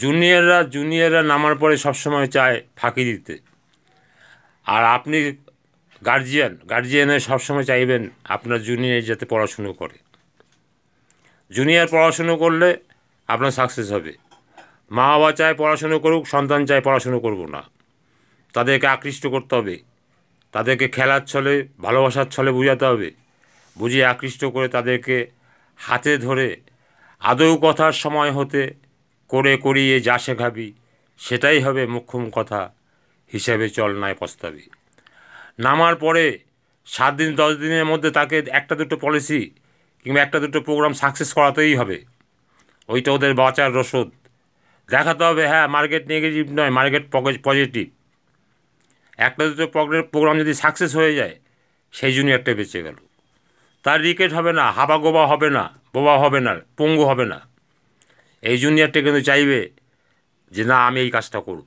জুনিয়ররা নামার পরে সবসময় চায় ফাঁকি দিতে। আর আপনি গার্জিয়ানের সবসময় চাইবেন আপনার জুনিয়র যাতে পড়াশুনো করে। জুনিয়র পড়াশুনো করলে আপনার সাকসেস হবে। মা বাবা চায় পড়াশুনো করুক, সন্তান চায় পড়াশুনো করব না। তাদেরকে আকৃষ্ট করতে হবে, তাদেরকে খেলার ছলে, ভালোবাসার ছলে বোঝাতে হবে, বুঝিয়ে আকৃষ্ট করে তাদেরকে হাতে ধরে আদৌ কথার সময় হতে করে করিয়ে যা শেখাবি সেটাই হবে মোক্ষম কথা হিসেবে চল নাই পস্তাবি। নামার পরে 7 দিন 10 দিনের মধ্যে তাকে একটা দুটো পলিসি কিংবা একটা দুটো প্রোগ্রাম সাকসেস করাতেই হবে। ওইটা ওদের বাঁচার রসদ। দেখাতে হবে হ্যাঁ মার্কেট নেগেটিভ নয়, মার্কেট পজিটিভ। একটা দুটো প্রোগ্রাম যদি সাকসেস হয়ে যায় সেই জুনিয়রটা বেঁচে গেল। তার রিকেট হবে না, হাবাগোবা হবে না, বোবা হবে না, পঙ্গু হবে না। এই জুনিয়রটা কিন্তু চাইবে যে না আমি এই কাজটা করব।